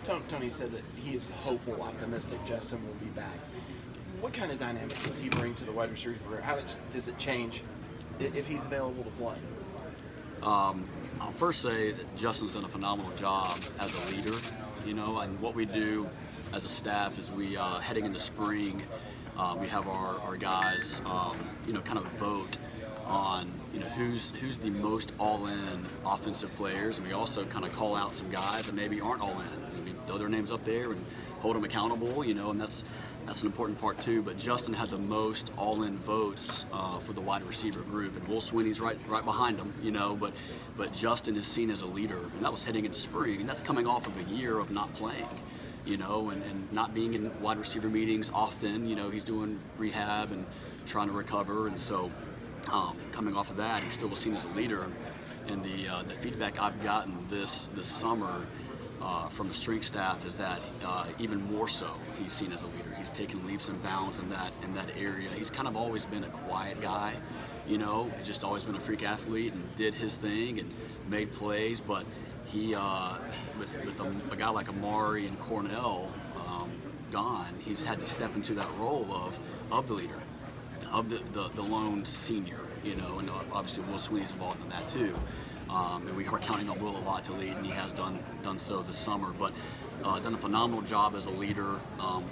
Tony said that he is hopeful, optimistic Justyn will be back. What kind of dynamic does he bring to the wide receiver? How does it change if he's available to play? I'll first say that Justyn's done a phenomenal job as a leader, and what we do as a staff is we, heading into spring, we have our guys, kind of vote on, who's the most all-in offensive players. And we also kind of call out some guys that maybe aren't all-in. We throw their names up there and hold them accountable, and that's an important part too. But Justyn had the most all-in votes for the wide receiver group, and Will Sweeney's right behind him, But Justyn is seen as a leader, and that was heading into spring, and that's coming off of a year of not playing, and not being in wide receiver meetings often. He's doing rehab and trying to recover, and so coming off of that, he still was seen as a leader. And the feedback I've gotten this summer from the strength staff is that even more so, he's seen as a leader. He's taken leaps and bounds in that area. He's kind of always been a quiet guy, just always been a freak athlete and did his thing and made plays. But he, with a guy like Amari and Cornell gone, he's had to step into that role of the leader, of the lone senior, and obviously Will Sweeney's involved in that too. And we are counting on Will a lot to lead, and he has done so this summer. But done a phenomenal job as a leader.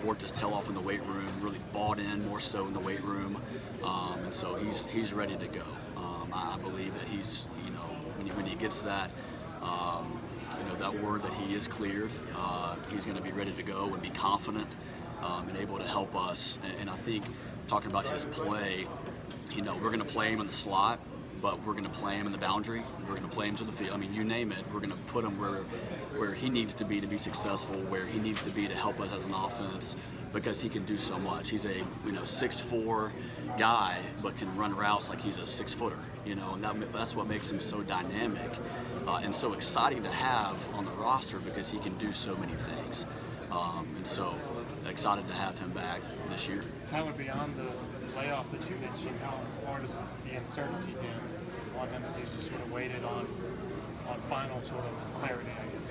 Worked his tail off in the weight room. Really bought in more so in the weight room, and so he's ready to go. I believe that he's when he gets that that word that he is cleared, he's going to be ready to go and be confident and able to help us. And I think talking about his play, we're going to play him in the slot, but we're going to play him in the boundary. We're going to play him to the field. I mean, you name it. We're going to put him where he needs to be successful, where he needs to be to help us as an offense, because he can do so much. He's a 6'4" guy, but can run routes like he's a 6-footer. And that's what makes him so dynamic and so exciting to have on the roster, because he can do so many things. And so excited to have him back this year. Tyler, beyond the layoff that you mentioned, how hard has the uncertainty been on him as he's just sort of waited on final sort of clarity, I guess?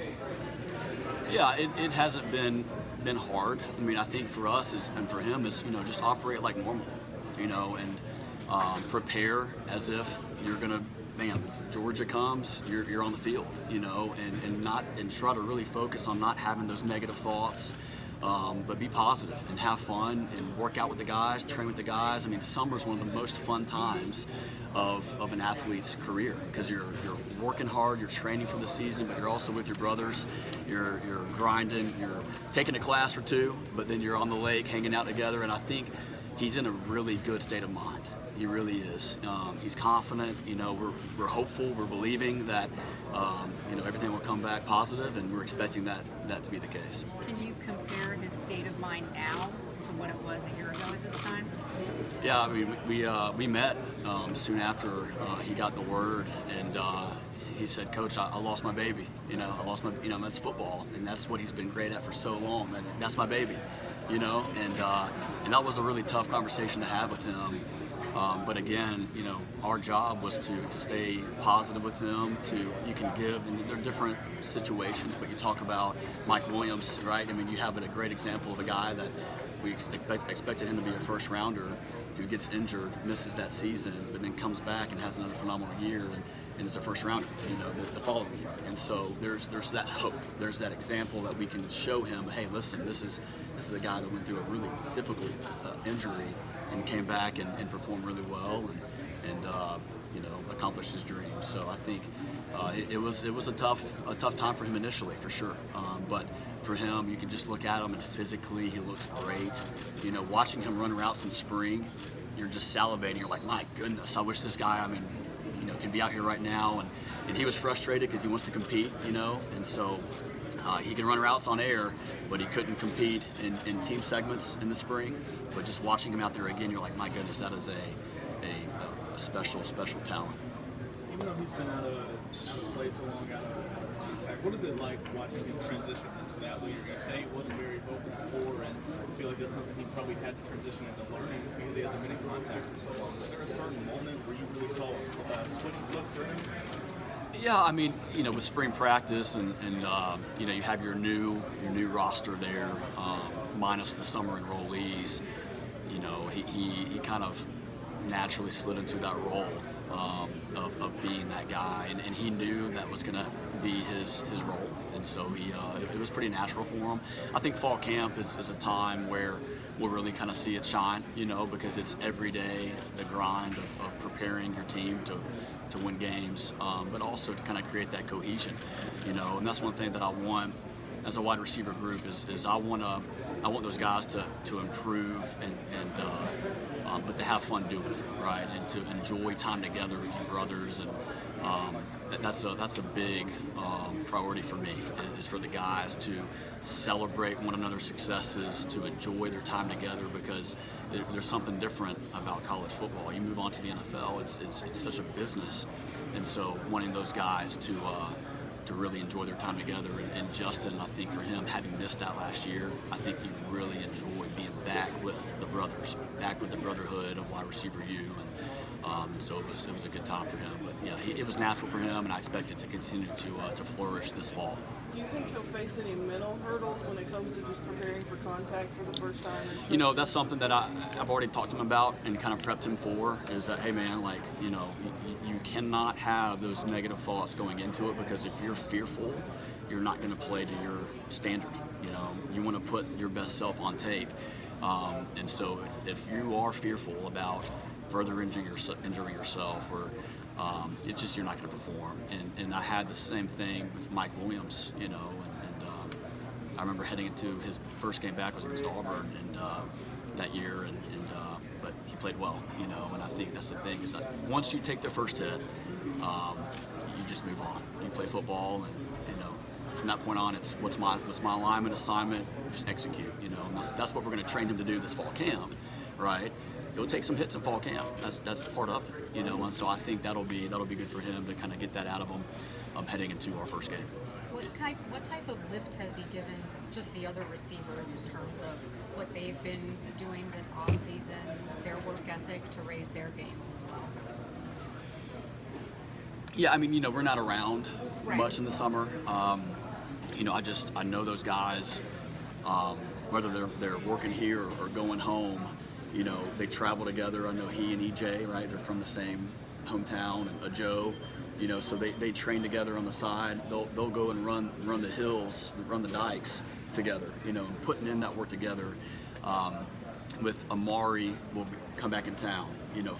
Yeah, it hasn't been hard. I mean, I think for us and for him is just operate like normal, and prepare as if you're gonna. Man, Georgia comes, you're on the field, and try to really focus on not having those negative thoughts, but be positive and have fun and work out with the guys, train with the guys. I mean, summer's one of the most fun times of an athlete's career, because you're working hard, you're training for the season, but you're also with your brothers, you're grinding, you're taking a class or two, but then you're on the lake hanging out together. And I think he's in a really good state of mind. He really is. He's confident. We're hopeful. We're believing that everything will come back positive, and we're expecting that to be the case. Can you compare his state of mind now to what it was a year ago at this time? Yeah, I mean, we met soon after he got the word, and he said, "Coach, I lost my baby. I lost my. That's football, and that's what he's been great at for so long. And that's my baby. And that was a really tough conversation to have with him. But again, our job was to stay positive with him. You can give, and there are different situations, but you talk about Mike Williams, right? I mean, you have a great example of a guy that we expected him to be a first rounder, who gets injured, misses that season, but then comes back and has another phenomenal year and is a first rounder, the following year. And so there's that hope. There's that example that we can show him. Hey, listen, this is a guy that went through a really difficult injury and came back and performed really well and accomplished his dream. So I think it was a tough time for him initially, for sure. But for him, you can just look at him, and physically he looks great. Watching him run routes in spring, you're just salivating. You're like, my goodness, I wish this guy, can be out here right now. And he was frustrated because he wants to compete, and so he can run routes on air, but he couldn't compete in team segments in the spring. But just watching him out there again, you're like, my goodness, that is a special talent. Even though he's been out of play so long, out of contact, what is it like watching him transition into that leader? You say he wasn't very vocal before, and I feel like that's something he probably had to transition into learning because he hasn't been in contact for so long. Was there a certain moment where you really saw a switch flip for him? Yeah, I mean, with spring practice and you have your new roster there, minus the summer enrollees. He kind of naturally slid into that role of being that guy, and he knew that was going to be his role, and so it was pretty natural for him. I think fall camp is a time where we'll really kind of see it shine, because it's every day the grind of preparing your team to win games, but also to kind of create that cohesion, and that's one thing that I want as a wide receiver group is I want those guys to improve but to have fun doing it, right, and to enjoy time together with your brothers, and that's a big priority for me, is for the guys to celebrate one another's successes, to enjoy their time together, because there's something different about college football. You move on to the NFL, it's such a business, and so wanting those guys to really enjoy their time together. And Justyn, I think for him, having missed that last year, I think he really enjoyed being back with the brothers, back with the brotherhood of wide receiver U, and so it was a good time for him. But yeah, it was natural for him, and I expect it to continue to flourish this fall. Do you think he'll face any mental hurdles when it comes to just preparing for contact for the first time? That's something that I've already talked to him about and kind of prepped him for, is that, hey man, you cannot have those negative thoughts going into it, because if you're fearful, you're not going to play to your standard. You want to put your best self on tape, and so if you are fearful about further injuring yourself, or it's just you're not going to perform. And I had the same thing with Mike Williams, and I remember heading into his first game back was against Auburn, and that year, but he played well, and I think that's the thing, is that once you take the first hit, you just move on. You play football, and from that point on, it's what's my alignment assignment, just execute, and that's what we're going to train him to do this fall camp, right? He'll take some hits in fall camp. That's part of it, and so I think that'll be good for him to kind of get that out of him heading into our first game. What type of lift has he given just the other receivers in terms of what they've been doing this offseason, their work ethic to raise their games as well? Yeah, I mean, we're not around much in the summer. I know those guys, whether they're working here or going home. They travel together. I know he and EJ, right? They're from the same hometown, and Ajou, so they train together on the side. They'll go and run the hills, run the dikes together, and putting in that work together. With Amari will come back in town.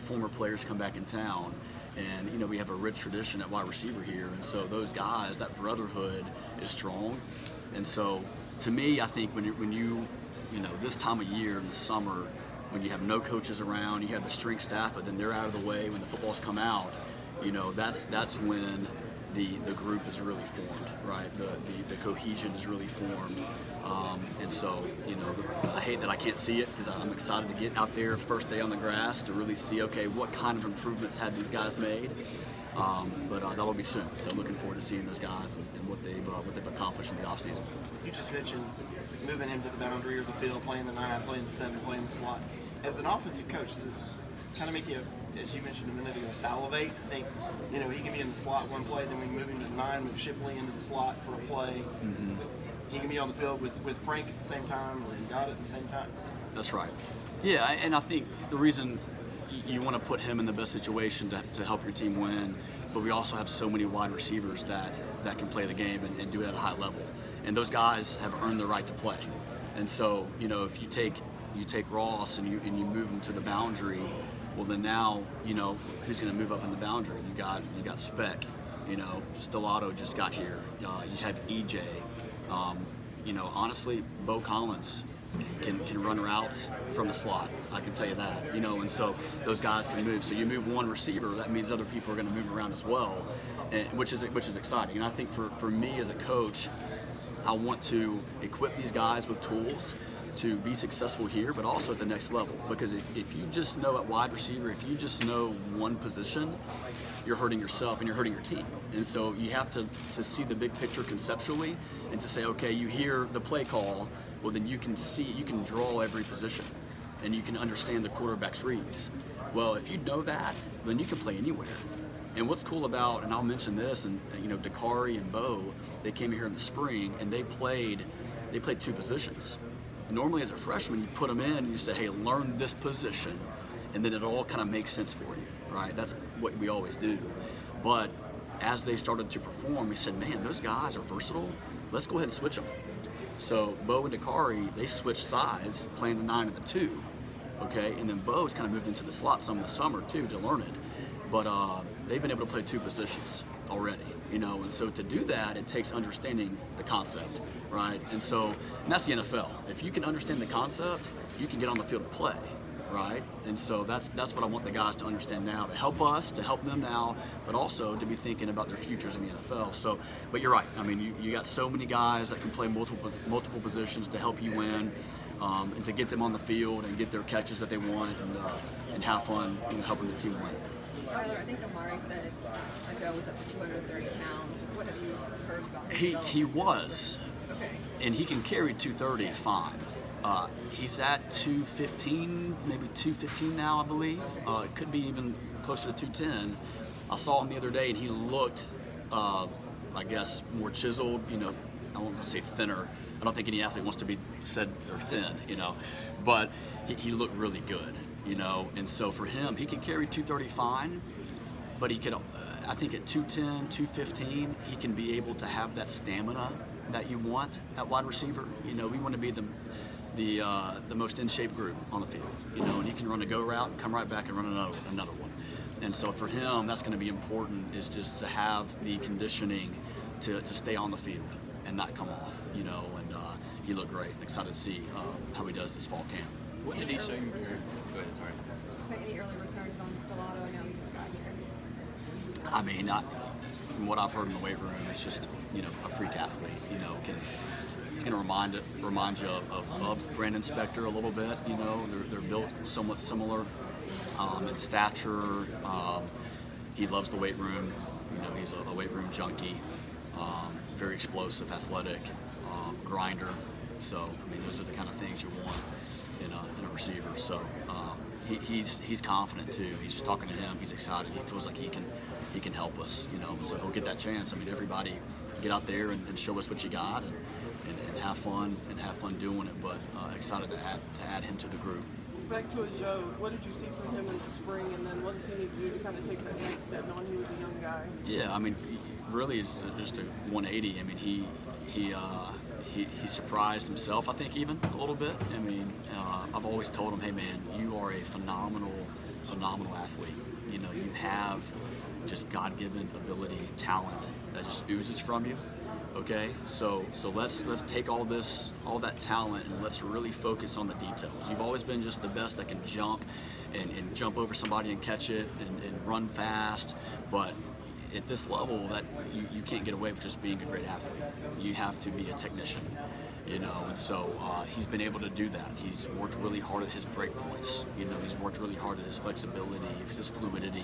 Former players come back in town, and we have a rich tradition at wide receiver here, and so those guys, that brotherhood is strong. And so, to me, I think when you this time of year in the summer, when you have no coaches around, you have the strength staff, but then they're out of the way when the footballs come out, that's when the group is really formed, right? The cohesion is really formed. And so, I hate that I can't see it, because I'm excited to get out there first day on the grass to really see, okay, what kind of improvements have these guys made. But that'll be soon. So I'm looking forward to seeing those guys and what they've accomplished in the offseason. You just mentioned moving him to the boundary of the field, playing the 9, playing the 7, playing the slot. As an offensive coach, does it kind of make you, as you mentioned a minute ago, salivate to think, he can be in the slot one play, then we move him to the 9, move Shipley into the slot for a play. Mm-hmm. He can be on the field with Frank at the same time, or Ngata at the same time. That's right. Yeah, and I think the reason you want to put him in the best situation to help your team win, but we also have so many wide receivers that can play the game and do it at a high level. And those guys have earned the right to play. And so, if you take Ross and you move him to the boundary, well then now, who's going to move up in the boundary? You got Spec, Stellato just got here. You have EJ. Honestly, Beaux can run routes from the slot. I can tell you that, and so those guys can move. So you move one receiver, that means other people are going to move around as well, which is exciting. And I think for me as a coach, I want to equip these guys with tools to be successful here, but also at the next level. Because if you just know at wide receiver, if you just know one position, you're hurting yourself and you're hurting your team. And so you have to see the big picture conceptually and to say, okay, you hear the play call, well then you can draw every position and you can understand the quarterback's reads. Well, if you know that, then you can play anywhere. And what's cool about, and I'll mention this, and Decari and Beaux, they came here in the spring and they played 2 positions. And normally as a freshman, you put them in and you say, hey, learn this position, and then it all kind of makes sense for you, right? That's what we always do. But as they started to perform, we said, man, those guys are versatile. Let's go ahead and switch them. So Beaux and Decari, they switched sides, playing the 9 and the 2, okay? And then Beaux kind of moved into the slot some of the summer too to learn it. But they've been able to play 2 positions already, and so to do that, it takes understanding the concept, right? And that's the NFL. If you can understand the concept, you can get on the field and play, right? And so that's what I want the guys to understand now, to help us, to help them now, but also to be thinking about their futures in the NFL. So, but you're right. I mean, you got so many guys that can play multiple positions to help you win, and to get them on the field and get their catches that they want, and have fun, helping the team win. Tyler, I think Amari said Ajou was up to 230 pounds. Just what have you heard about him? He was. Okay. And he can carry 230 fine. He's at 215, maybe 215 now, I believe. It could be even closer to 210. I saw him the other day, and he looked, I guess, more chiseled. I won't say thinner. I don't think any athlete wants to be said they're thin, but he looked really good. And so for him, he can carry 230 fine, but he could, I think at 210, 215, he can be able to have that stamina that you want at wide receiver. We want to be the most in shape group on the field, and he can run a go route and come right back and run another one. And so for him, that's going to be important, is just to have the conditioning to stay on the field and not come off, and he looked great. Excited to see how he does this fall camp. What did he show you? Go ahead, sorry. Any early returns on Stellato? I know he just got here. I mean, from what I've heard in the weight room, it's just a freak athlete. It's going to remind you of Brandon Spector a little bit. They're built somewhat similar in stature. He loves the weight room. He's a weight room junkie. Very explosive, athletic, grinder. So I mean, those are the kind of things you want in a receiver. So he's confident too. He's just talking to him. He's excited. He feels like he can help us. So he'll get that chance. I mean, everybody get out there and show us what you got and have fun doing it. But excited to add him to the group. Back to Ajou, what did you see from him in the spring, and then what does he need to do to kind of take that next step, knowing he was a young guy? Yeah, I mean, he really is just a 180. I mean, he surprised himself, I think, even a little bit. I mean, I've always told him, hey man, you are a phenomenal athlete. You have just God-given ability, talent that just oozes from you. Okay, so let's take all that talent, and let's really focus on the details. You've always been just the best that can jump and jump over somebody and catch it and run fast, but at this level, that you can't get away with just being a great athlete. You have to be a technician, and so he's been able to do that. He's worked really hard at his break points. He's worked really hard at his flexibility, his fluidity,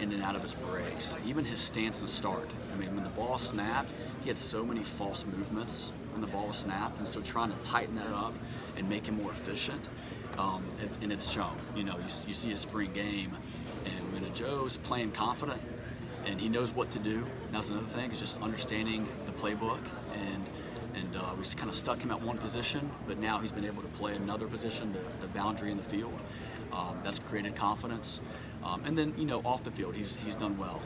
in and out of his breaks, even his stance and start. I mean, when the ball snapped, he had so many false movements when the ball was snapped, and so trying to tighten that up and make him more efficient, and it's shown. You see his spring game, and when Ajou's playing confident and he knows what to do, that's another thing, is just understanding the playbook, and we just kind of stuck him at one position, but now he's been able to play another position, the boundary in the field. That's created confidence. And then, off the field, he's done well.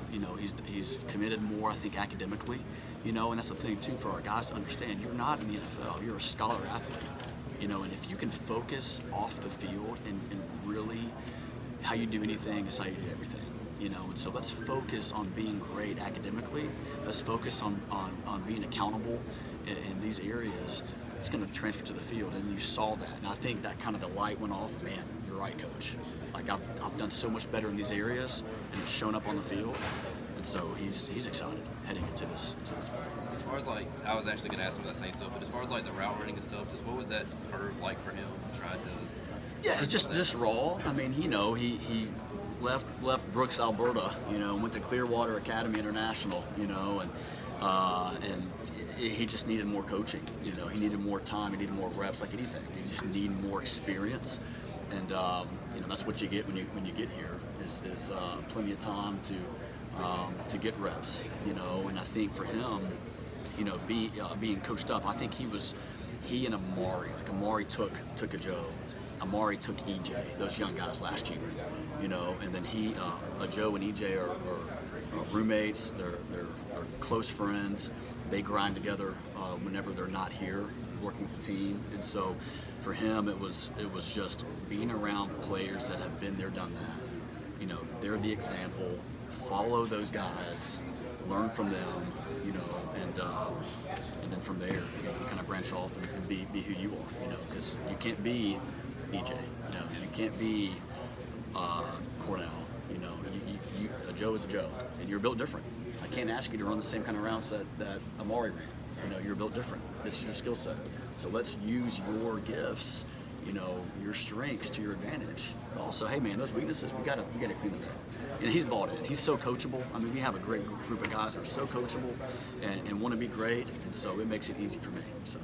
He's committed more, I think, academically. And that's the thing too for our guys to understand. You're not in the NFL. You're a scholar athlete. And if you can focus off the field and really how you do anything is how you do everything. And so let's focus on being great academically. Let's focus on being accountable in these areas. It's going to transfer to the field, and you saw that. And I think that kind of the light went off. Man, you're right, coach. Like I've done so much better in these areas, and it's shown up on the field. And so he's excited heading into this fall. As far as I was actually going to ask him that same stuff, but as far as the route running and stuff, just what was that curve like for him? Trying to. Yeah, it's just raw. I mean, he left Brooks, Alberta, went to Clearwater Academy International, and he just needed more coaching. He needed more time. He needed more reps, like anything. He just needed more experience, and that's what you get when you get here is plenty of time to to get reps, and I think for him, being coached up, I think he and Amari, like Amari took Ajou, Amari took EJ, those young guys last year, and then Ajou and EJ are roommates, they're close friends, they grind together whenever they're not here working with the team, and so for him it was just being around players that have been there, done that, they're the example, follow those guys, learn from them, and then from there, you kind of branch off and be who you are, because you can't be EJ, you can't be Cornell, Ajou is Ajou, and you're built different. I can't ask you to run the same kind of routes that Amari ran. You're built different. This is your skill set. So let's use your gifts, your strengths to your advantage. But also, hey man, those weaknesses, we gotta clean those up. And he's bought in. He's so coachable. I mean, we have a great group of guys that are so coachable and want to be great, and so it makes it easy for me. So.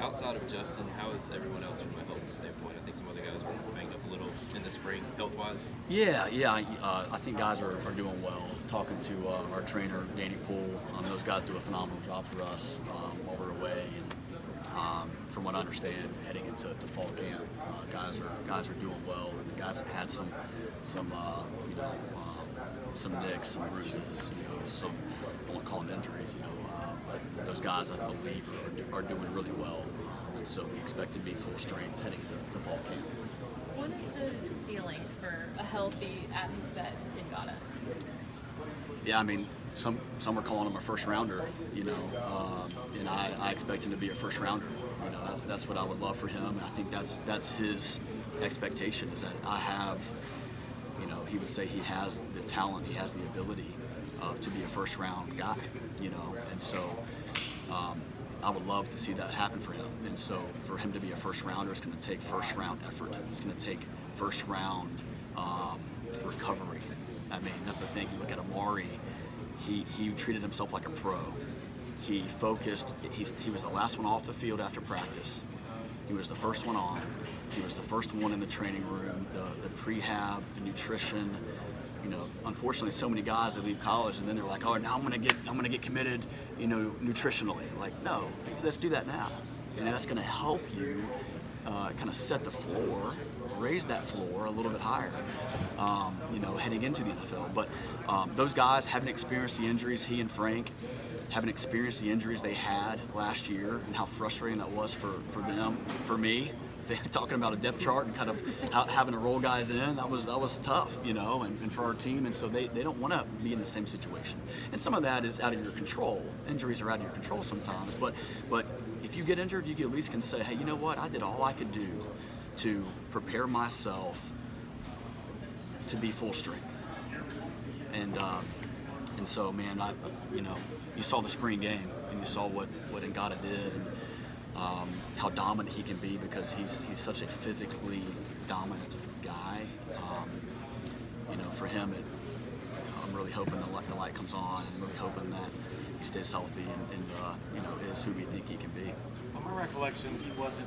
Outside of Justyn, how is everyone else from a health standpoint? I think some other guys were banged up a little in the spring, health-wise. Yeah. I think guys are doing well. Talking to our trainer, Danny Poole, those guys do a phenomenal job for us while we're away. And from what I understand, heading into fall camp, guys are doing well. And the guys have had some nicks, some bruises, some, I won't call them injuries, but those guys, I believe, are doing really well, and so we expect to be full strength heading to fall camp. What is the ceiling for a healthy, at his best, Ngata? Yeah, I mean, some are calling him a first rounder, and I expect him to be a first rounder. That's what I would love for him, and I think that's his expectation, is that I have. He would say he has the talent, he has the ability to be a first-round guy, and so I would love to see that happen for him. And so for him to be a first-rounder, it's going to take first-round effort. It's going to take first-round recovery. I mean, that's the thing. You look at Amari, he treated himself like a pro. He focused. He was the last one off the field after practice. He was the first one on. He was the first one in the training room, the prehab, the nutrition. Unfortunately, so many guys that leave college and then they're like, oh, now I'm gonna get committed, nutritionally. Like, no, let's do that now. That's gonna help you kind of set the floor, raise that floor a little bit higher, heading into the NFL. But those guys haven't experienced the injuries. He and Frank haven't experienced the injuries they had last year and how frustrating that was for them, for me. Talking about a depth chart and kind of having to roll guys in, that was tough, and for our team, and so they don't want to be in the same situation. And some of that is out of your control. Injuries are out of your control sometimes, but if you get injured, you at least can say, hey, you know what? I did all I could do to prepare myself to be full strength. And so, man, you saw the spring game and you saw what Ngata did. And, how dominant he can be because he's such a physically dominant guy. For him, I'm really hoping the light comes on. I'm really hoping that he stays healthy and is who we think he can be. From my recollection, he wasn't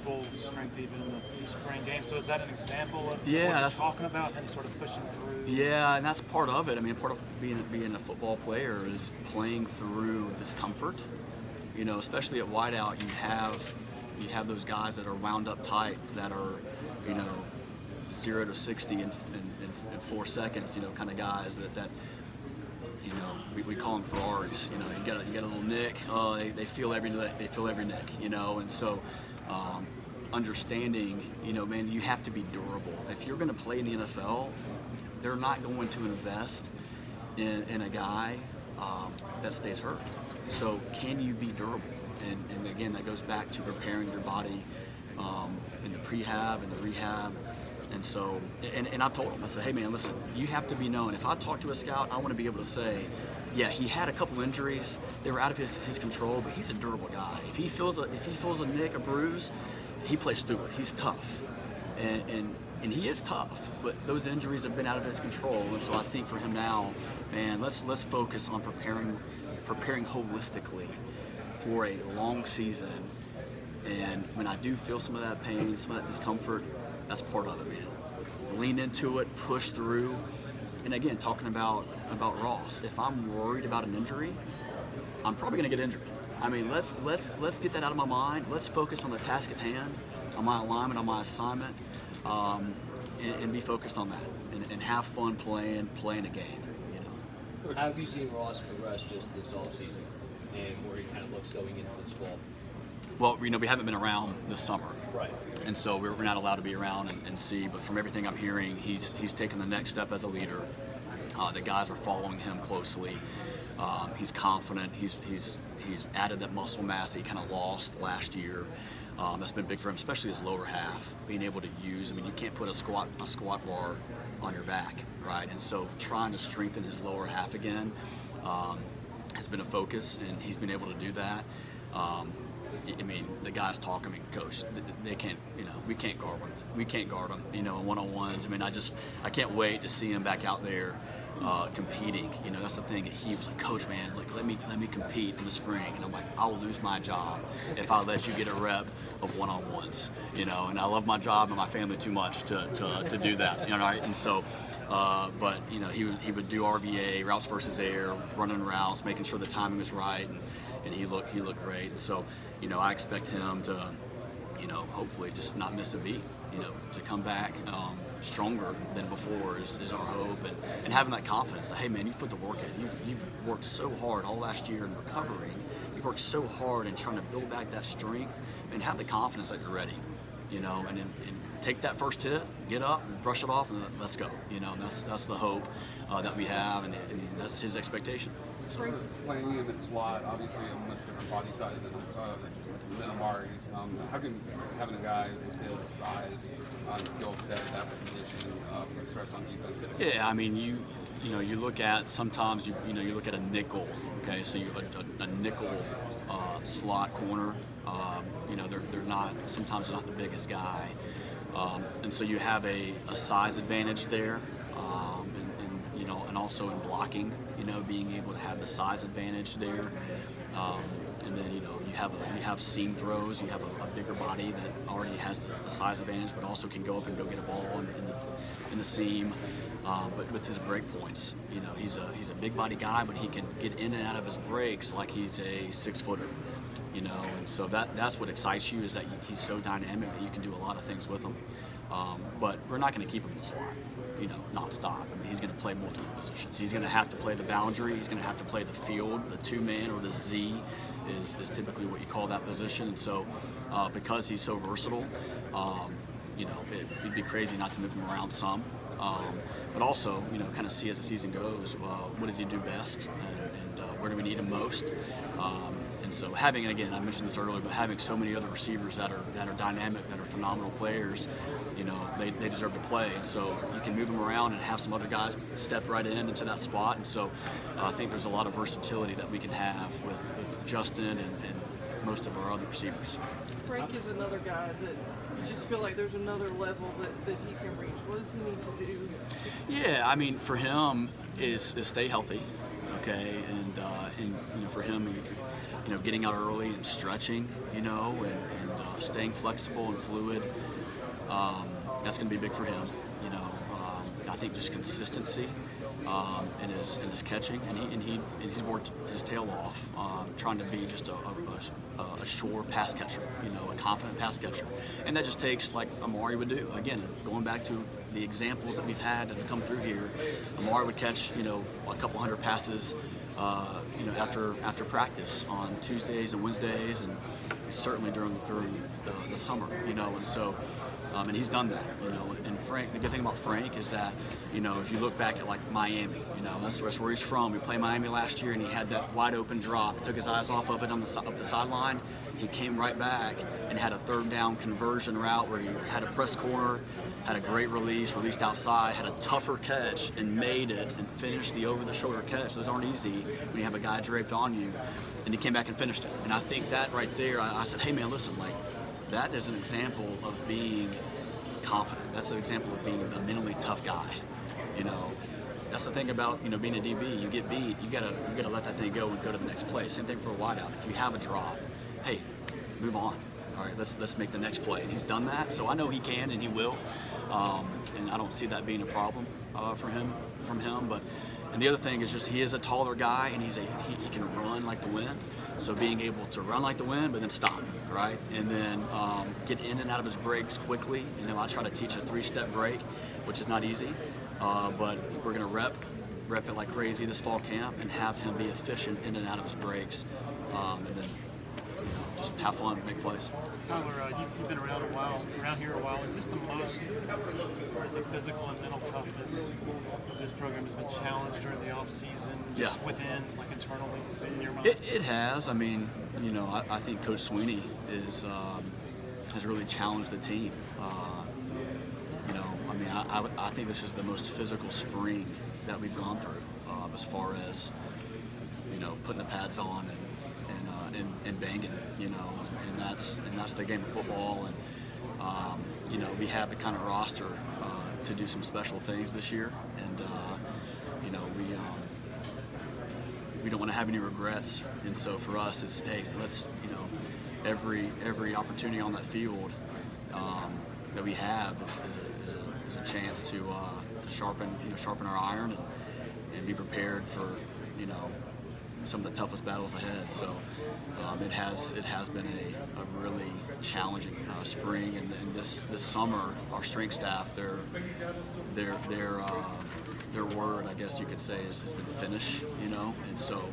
full strength even in the spring game. So is that an example of what you're talking about, him sort of pushing through? Yeah, and that's part of it. I mean, part of being a football player is playing through discomfort. Especially at wideout, you have those guys that are wound up tight, that are, 0 to 60 in 4 seconds, kind of guys that we call them Ferraris. You get a little nick, they feel every nick, and so understanding, man, you have to be durable. If you're going to play in the NFL, they're not going to invest in a guy that stays hurt. So can you be durable? And again, that goes back to preparing your body in the prehab and the rehab. And so, and I've told him, I said, hey man, listen, you have to be known. If I talk to a scout, I want to be able to say, yeah, he had a couple injuries. They were out of his control, but he's a durable guy. If he feels a nick, a bruise, he plays through it. He's tough. And he is tough, but those injuries have been out of his control. And so I think for him now, man, let's focus on preparing holistically for a long season. And when I do feel some of that pain, some of that discomfort, that's part of it, man. Lean into it, push through, and again, talking about Ross, if I'm worried about an injury, I'm probably going to get injured. I mean, let's get that out of my mind. Let's focus on the task at hand, on my alignment, on my assignment, and be focused on that, and have fun playing a game. You know. How have you seen Ross progress just this offseason and where he kind of looks going into this fall? Well, we haven't been around this summer. Right. And so we're not allowed to be around and see, but from everything I'm hearing, he's taken the next step as a leader. The guys are following him closely. He's confident. He's added that muscle mass that he kind of lost last year. That's been big for him, especially his lower half, being able to use. I mean, you can't put a squat bar on your back, right? And so trying to strengthen his lower half again has been a focus, and he's been able to do that. I mean, the guys talk. I mean, coach, they can't. We can't guard them. We can't guard them. In one-on-ones. I mean, I can't wait to see him back out there competing. That's the thing. He was like, Coach, man, like let me compete in the spring. And I'm like, I will lose my job if I let you get a rep of one-on-ones. And I love my job and my family too much to do that. Right? And so. But he would do RVA, routes versus air, running routes, making sure the timing was right, and he looked great. And so, I expect him to, hopefully just not miss a beat. To come back stronger than before is our hope, and having that confidence. Hey man, you've put the work in. You've worked so hard all last year in recovering. You've worked so hard in trying to build back that strength, and have the confidence that you're ready. And take that first hit, get up, brush it off, and let's go. And that's the hope that we have, and that's his expectation. So playing in the slot, obviously a much different body size than Amari's. How can having a guy with his size and skill set at that position put stress on defense? Yeah, I mean you look at sometimes you look at a nickel. Okay, so a nickel slot corner. They're not sometimes they're not the biggest guy. And so you have a size advantage there, and also in blocking, being able to have the size advantage there, and then you have seam throws. You have a bigger body that already has the size advantage, but also can go up and go get a ball in the seam. But with his break points, he's a big body guy, but he can get in and out of his breaks like he's a 6-footer. And so that's what excites you, is that he's so dynamic that you can do a lot of things with him. But we're not going to keep him in the slot, nonstop. I mean, he's going to play multiple positions. He's going to have to play the boundary. He's going to have to play the field. The 2-man or the Z is typically what you call that position. And so because he's so versatile, it'd be crazy not to move him around some. But also, kind of see as the season goes, what does he do best, and where do we need him most? And so having, again, I mentioned this earlier, but having so many other receivers that are dynamic, that are phenomenal players, they deserve to play. And so you can move them around and have some other guys step right into that spot. And so I think there's a lot of versatility that we can have with Justyn and most of our other receivers. Frank is another guy that you just feel like there's another level that he can reach. What does he need to do? Yeah, I mean, for him is stay healthy, okay, and for him, getting out early and stretching, and staying flexible and fluid. That's going to be big for him. I think just consistency in his catching, and he's worked his tail off trying to be just a sure pass catcher, a confident pass catcher, and that just takes, like Amari would do. Again, going back to the examples that we've had that have come through here, Amari would catch a couple hundred passes after practice on Tuesdays and Wednesdays, and certainly during the summer, and so and he's done that, and Frank, the good thing about Frank is that, if you look back at like Miami, that's where he's from. We played Miami last year, and he had that wide open drop. He took his eyes off of it up the sideline. He came right back and had a third down conversion route where he had a press corner, had a great released outside, had a tougher catch, and made it and finished the over-the-shoulder catch. Those aren't easy when you have a guy draped on you, and he came back and finished it. And I think that right there, I said, hey man, listen, like, that is an example of being confident. That's an example of being a mentally tough guy. That's the thing about being a DB. You get beat, you gotta let that thing go and go to the next play. Same thing for a wideout. If you have a drop, hey, move on. All right, let's make the next play. And he's done that, so I know he can and he will. And I don't see that being a problem for him. from him. But and the other thing is just he is a taller guy, and he can run like the wind. So being able to run like the wind, but then stop, right? And then get in and out of his breaks quickly. You know, I try to teach a 3-step break, which is not easy, but we're going to rep it like crazy this fall camp and have him be efficient in and out of his breaks, and then just have fun, make plays. Tyler, you've been around here a while. Is this the most the physical and mental toughness of this program has been challenged during the off season, just within, like internally in your mind? It has. I mean, you know, I think Coach Sweeney has really challenged the team. You know, I mean, I think this is the most physical spring that we've gone through, as far as, you know, putting the pads on and banging, you know, and that's the game of football. And you know, we have the kind of roster to do some special things this year, and you know, we don't want to have any regrets. And so for us, it's, hey, let's, you know, every opportunity on that field that we have is a chance to sharpen our iron and be prepared for, you know, some of the toughest battles ahead. So it has been a really challenging spring, and this summer our strength staff, their word, I guess you could say, has been finish, you know. And so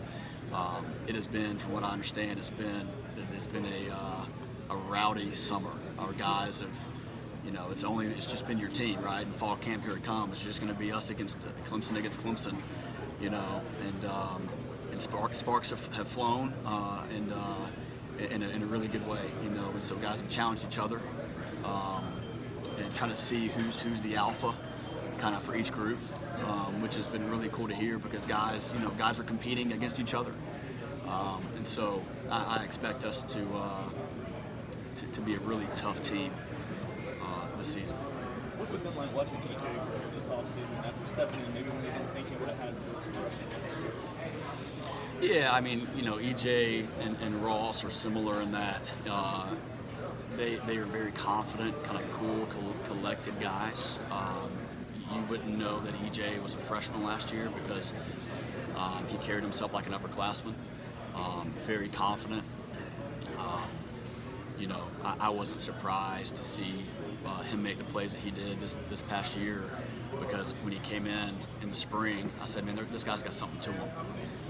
it has been, from what I understand, it's been a rowdy summer. Our guys have, you know, it's just been your team, right? And fall camp, here it comes. It's just going to be us against Clemson, you know, and sparks have flown, and in a really good way, you know. And so guys have challenged each other, and trying to see who's the alpha, kind of for each group, which has been really cool to hear, because guys are competing against each other, and so I expect us to be a really tough team this season. What's it been like watching EJ grow this offseason after stepping in maybe when you didn't think he would have had to as a freshman? Yeah, I mean, you know, EJ and Ross are similar in that they are very confident, kind of cool, collected guys. You wouldn't know that EJ was a freshman last year because he carried himself like an upperclassman, very confident. You know, I wasn't surprised to see him make the plays that he did this past year, because when he came in the spring, I said, man, this guy's got something to him,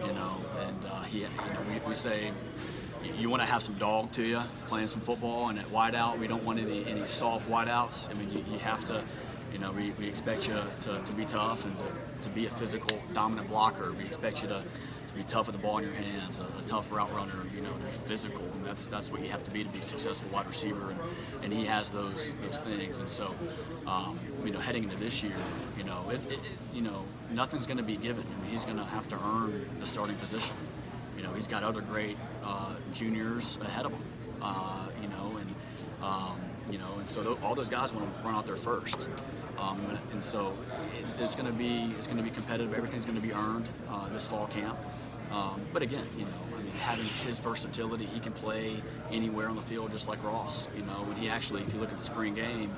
you know. And we say you want to have some dog to you playing some football, and at wideout we don't want any soft wideouts. I mean, you have to, you know, we expect you to be tough and to be a physical dominant blocker. We expect you to be tough with the ball in your hands, a tough route runner, you know, to be physical, and that's what you have to be a successful wide receiver, and he has those things. And so, you know, heading into this year, you know, you know, nothing's going to be given. I mean, he's going to have to earn the starting position. You know, he's got other great juniors ahead of him, you know, and you know, and so all those guys want to run out there first. And so it's going to be competitive. Everything's going to be earned this fall camp. But again, you know, I mean, having his versatility, he can play anywhere on the field just like Ross. You know, when he actually, if you look at the spring game,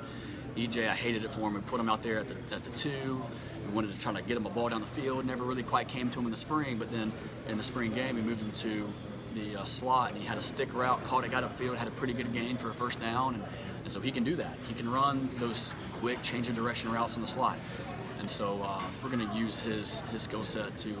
EJ, I hated it for him. We put him out there at the 2. We wanted to try to get him a ball down the field. Never really quite came to him in the spring. But then in the spring game, we moved him to the slot, and he had a stick route, caught it, got upfield, had a pretty good gain for a first down, and so he can do that. He can run those quick change of direction routes in the slot. And so we're going to use his skill set to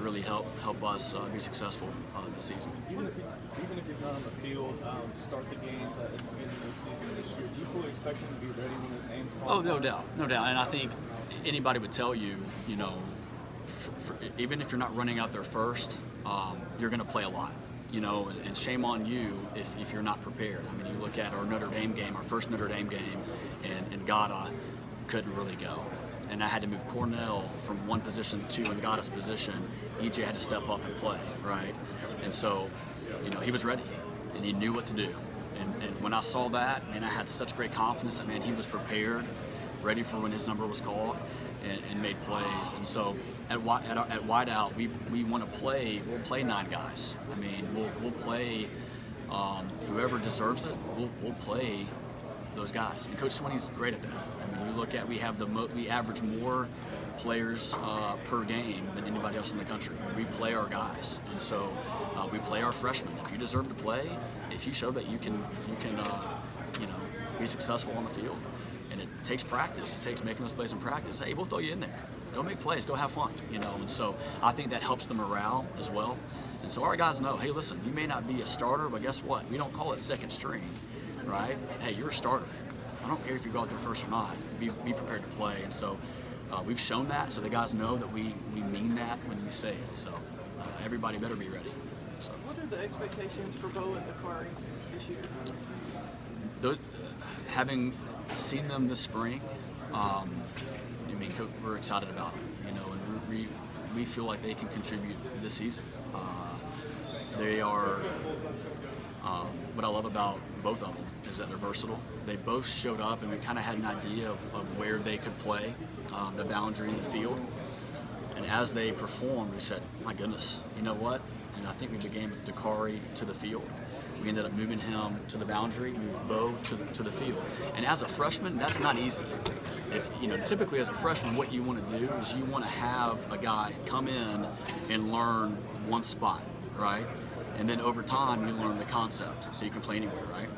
really help us be successful this season. Even if he's not on the field to start the games at the beginning of the season this year, do you fully expect him to be ready when his name's called? Oh, no doubt. And I think anybody would tell you, you know, even if you're not running out there first, you're going to play a lot. You know, and shame on you if you're not prepared. I mean, you look at our Notre Dame game, our first Notre Dame game, and Ngata couldn't really go. And I had to move Cornell from one position to Ngata's position. EJ had to step up and play, right? And so, you know, he was ready, and he knew what to do. And when I saw that, man, I had such great confidence that, man, he was prepared, ready for when his number was called, and made plays. And so at wideout, we want to play. We'll play 9 guys. I mean, we'll play whoever deserves it. We'll play those guys. And Coach Swinney's great at that. I mean, we average more players per game than anybody else in the country. We play our guys, and so we play our freshmen. If you deserve to play, if you show that you can be successful on the field, and it takes practice. It takes making those plays in practice. Hey, we'll throw you in there. Go make plays. Go have fun. And so I think that helps the morale as well. And so our guys know, hey, listen, you may not be a starter, but guess what? We don't call it second string, right? Hey, you're a starter. I don't care if you go out there first or not. Be prepared to play. And so we've shown that, so the guys know that we mean that when we say it. So everybody better be ready. So. What are the expectations for Beaux and Decari this year? Having seen them this spring, we're excited about them, and we feel like they can contribute this season. They are, what I love about both of them is that they're versatile. They both showed up, and we kind of had an idea of where they could play, the boundary in the field. And as they performed, we said, my goodness, you know what? And I think we began with Decari to the field. We ended up moving him to the boundary, moved Beaux to the field. And as a freshman, that's not easy. Typically as a freshman, what you want to do is you want to have a guy come in and learn one spot, right? And then over time, you learn the concept, so you can play anywhere, right?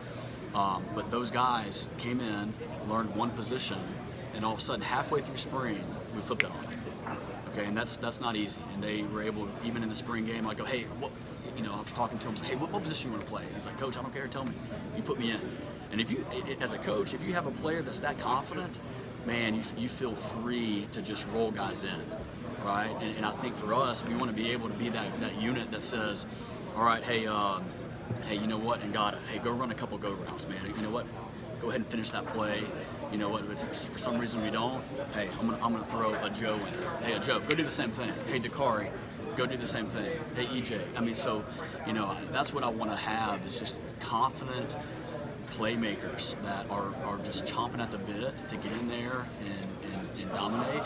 But those guys came in, learned one position, and all of a sudden, halfway through spring, we flipped it on them. Okay, and that's not easy. And they were able, even in the spring game, I go, hey, I was talking to him, hey, what position you want to play? He's like, Coach, I don't care, tell me. You put me in. And if you, as a coach, if you have a player that's that confident, man, you feel free to just roll guys in, right? And I think for us, we want to be able to be that unit that says, all right, hey, you know what, Ngata, hey, go run a couple go routes, man. You know what, go ahead and finish that play. You know what, if for some reason we don't, hey, I'm gonna throw Ajou in. Hey, Ajou, go do the same thing. Hey, Decari, go do the same thing. Hey, EJ. That's what I want to have, is just confident playmakers that are just chomping at the bit to get in there and dominate.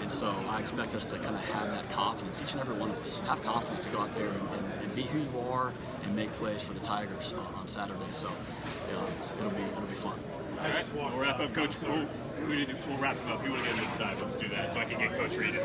And so I expect us to kind of have that confidence, each and every one of us, have confidence to go out there and be who you are and make plays for the Tigers on Saturday. So it'll be fun. All right, we'll wrap up, Coach. We'll wrap him up. You want to get him inside? Let's do that, so I can get Coach Reed in the